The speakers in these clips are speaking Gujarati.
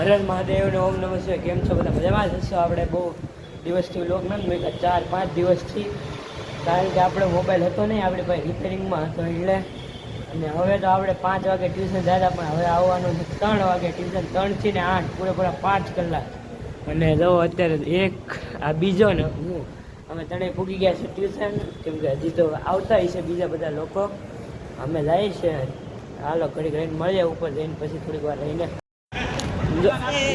હર હર મહાદેવ ને ઓમ નમઃ શિવાય. કેમ છો બધા? મજામાં જશો? આપણે બહુ દિવસથી લોક નથી મેં 4-5 દિવસથી, કારણ કે આપણે મોબાઈલ હતો નહીં, આપણે ભાઈ રિપેરિંગમાં હતો એટલે. અને હવે તો આપણે 5 વાગે ટ્યુશન જતા, પણ હવે આવવાનું છે 3 વાગે ટ્યુશન. 3 થી 8 પૂરેપૂરા 5 કલાક. અને જો અત્યારે એક આ બીજો ને હું અમે ત્રણેય પૂગી ગયા છે ટ્યુશન, કેમ કે હજી તો આવતા હશે બીજા બધા લોકો. અમે જઈએ છીએ, હાલો ઘડીક રહીને મળીએ ઉપર જઈને, પછી થોડીક વાર રહીને.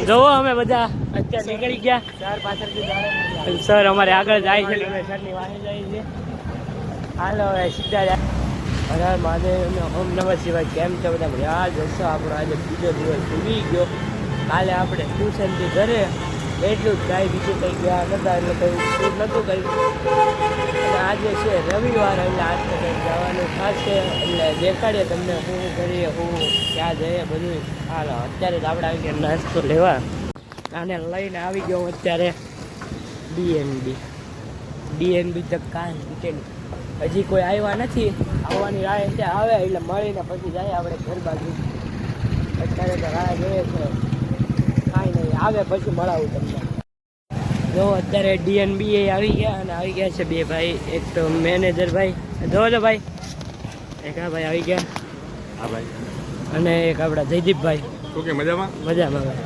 જોવો અમે બધા અત્યારે નીકળી ગયા સર પાછળથી. સર અમારે આગળ જાય છે, અમે સરની વાહે જઈએ છીએ. હાલો હવે સીધા જાય. હર હર મહાદેવ ઓમ નમઃ શિવાય. કેમ છે બધા? યાદ હશો આપણો આજે બીજો દિવસ ઉગી ગયો. કાલે આપણે ટ્યુશનથી ઘરે એટલું જ કાંઈ બીજું કંઈ ગયા નતા, એટલે કંઈ શૂટ નહોતું કર્યું. અને આજે છે રવિવાર, એટલે આજે કંઈક જવાનું થશે, એટલે દેખાડીએ તમને શું કરીએ, શું ક્યાં જઈએ બધું. હાલો અત્યારે જ આપણે આવી ગયા નાસ્તો લેવા, અને લઈને આવી ગયો અત્યારે ડીએનબી તક. કાંઈ હજી કોઈ આવ્યા નથી, આવવાની રાહ ત્યાં આવે એટલે મળીને પછી જાય આપણે ઘર બાજુ. અત્યારે તો રાહ જોઈએ છે, કાંઈ નહીં આવે પછી મળાવું તમને. જો અત્યારે ડીએનબી એ આવી ગયા, અને આવી ગયા છે બે ભાઈ. એક તો મેનેજર ભાઈ, જો ભાઈ, એક આ ભાઈ આવી ગયા, હા ભાઈ, અને એક આપણા જયદીપભાઈ. ઓકે, મજામાં મજામાં ભાઈ.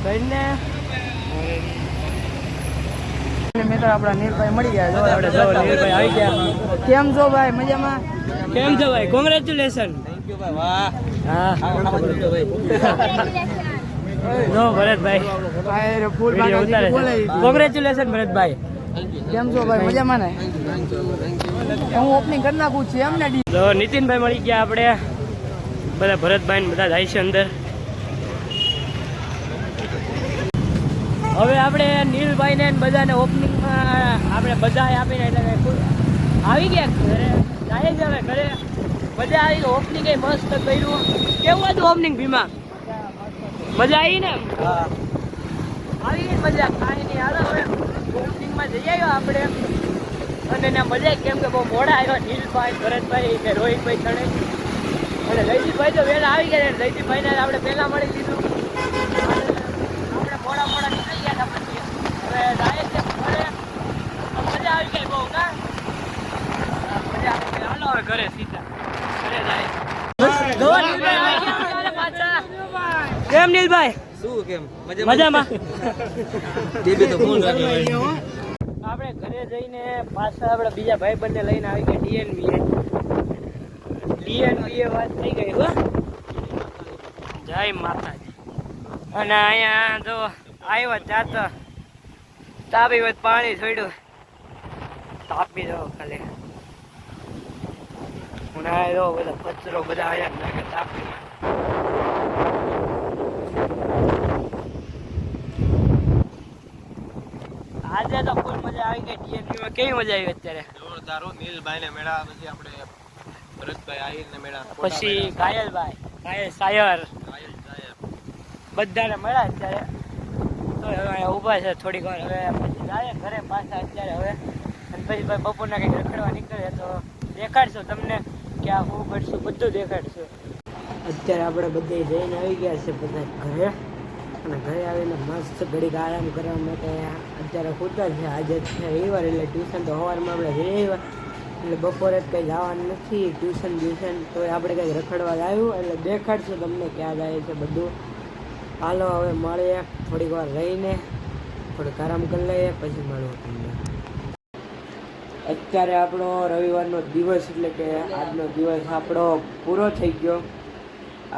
કઈને મિત્રો આપણા નીલભાઈ મળી ગયા. જો આપણે જો નીલભાઈ આવી ગયા. કેમ છો ભાઈ? મજામાં? કેમ છો ભાઈ? કોંગ્રેચ્યુલેશન. થેન્ક યુ ભાઈ. વાહ. હા નો ભરતભાઈ, કોંગ્રેચ્યુલેશન ભરતભાઈ. કેમ છો ભાઈ? મજામાં ને? હું ઓપનિંગ કરી નાખું છું એમ ને. તો નીતિનભાઈ મળી ગયા આપણે બધા. ભરતભાઈ ને બધા જાય છે અંદર. હવે આપણે નીલભાઈ ને બધાને ઓપનિંગમાં આપણે બધા આપીને એટલે આવી ગયા ઘરે. જાય છે હવે ઘરે બધા આવી. ઓપનિંગ એ મસ્ત કર્યું. કેવું હતું ઓપનિંગ ભીમા? મજા આવી ને? આવી ગઈ મજા. કાંઈ નહીં, હાલો હવે ઓપનિંગમાં જઈ આવ્યો આપણે. અને એના મજા, કેમ કે બહુ મોડા આવ્યા નીલભાઈ, ભરતભાઈ ને રોહિતભાઈ ત્રણે. અને જયદીપભાઈ તો વહેલા આવી ગયા. જયદીપભાઈને આપણે પહેલાં મળી લીધું. આપણે મોડા નીકળી ગયા હતા. પછી હવે જાય છે ઘરે. મજા આવી ગઈ બહુ. ના મજા આવી ગઈ. હાલો હવે ઘરે સીધા ઘરે જાય. કેમ નીલભાઈ? શું કેમ મજામાં? મજામાં. આપણે ઘરે જઈને પાછા આપણે બીજા ભાઈ બંને લઈને આવી ગયા ડીએનબી વાત થઈ ગઈ હો. જય માતાજી. અને અહીંયા જો આવ્યો ત્યાં તો તાપી વધ પાણી છોડ્યું. તાપી દો ખાલી ઉનાળે દો બધા કચરો બધા આવ્યા નાખે તાપી. આજે તો ફૂલ મજા આવી ગઈ ડીએનબીમાં. કેવી મજા આવી અત્યારે? જોરદાર. નીલભાઈ ને મેળા, પછી આપણે ભરતભાઈ આહિર ને મેળા, પછી કાયલભાઈ, કાયલ સાયર, બધાને મળ્યા અત્યારે. તો હવે અહીંયા ઊભા છે થોડીક વાર. હવે પછી જાય ઘરે પાછા અત્યારે હવે. અને પછી ભાઈ બપોરના કંઈક રખડવા નીકળે તો દેખાડશું તમને કે આ શું કરશું, બધું દેખાડશું. અત્યારે આપણે બધે જઈને આવી ગયા છે બધા ઘરે. અને ઘરે આવીને મસ્ત ઘડીક આરામ કરવા માટે અત્યારે ખૂતા છે. આજે છે રવિવાર, એટલે ટ્યુશન તો સવારમાં આપણે જઈ આવ્યા, એટલે બપોરે જ કંઈ જવાનું નથી ટ્યુશન. તો આપણે કંઈક રખડવા આવ્યું, એટલે દેખાડશું તમને ક્યાં જાય છે બધું. હાલો હવે મળીએ થોડીક વાર રહીને, થોડીક આરામ કરી લઈએ પછી મળવું તમને. અત્યારે આપણો રવિવારનો દિવસ, એટલે કે આજનો દિવસ આપણો પૂરો થઈ ગયો.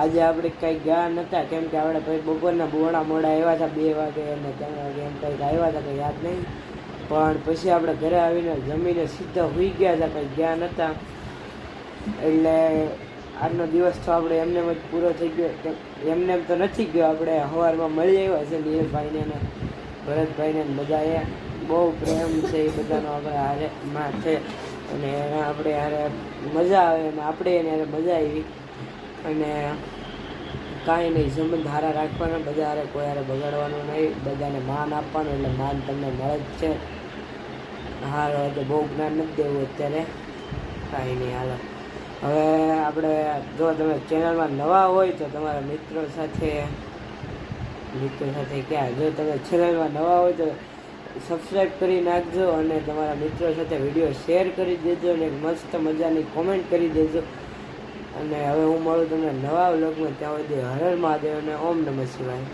આજે આપણે કંઈ ગયા નહોતા, કેમ કે આપણે પછી બપોરના મોડા આવ્યા હતા, 2 વાગે અને 3 વાગે એમ કંઈક આવ્યા હતા, કંઈ યાદ નહીં. પણ પછી આપણે ઘરે આવીને જમીને સીધા સૂઈ ગયા હતા, કંઈ ગયા નહોતા. એટલે આજનો દિવસ તો આપણે એમને જ પૂરો થઈ ગયો. એમને તો નથી ગયો, આપણે સવારમાં મળી આવ્યા છે નીલભાઈને ને ભરતભાઈને બધાએ. બહુ પ્રેમ છે એ બધાનો આપણે હારે માં છે, અને આપણે યારે મજા આવે, અને આપણે એને યારે મજા આવી. અને કાંઈ નહીં, સંબંધ સારા રાખવાના બધા હારે, કોઈ હારે બગાડવાનું નહીં, બધાને માન આપવાનું, એટલે માન તમને મળે જ છે. હાલો તો બહુ જ્ઞાન નથી દેવું અત્યારે, કાંઈ નહીં. હાલો હવે આપણે જો તમે ચેનલમાં નવા હોય તો તમારા મિત્રો સાથે ક્યાં જો તમે ચેનલમાં નવા હોય તો સબસ્ક્રાઈબ કરી નાખજો અને તમારા મિત્રો સાથે વિડીયો શેર કરી દેજો અને મસ્ત મજાની કોમેન્ટ કરી દેજો. અને હવે હું મળું તમને નવા વ્લોગમાં. ત્યાં સુધી હર હર મહાદેવ અને ઓમ નમઃ શિવાય.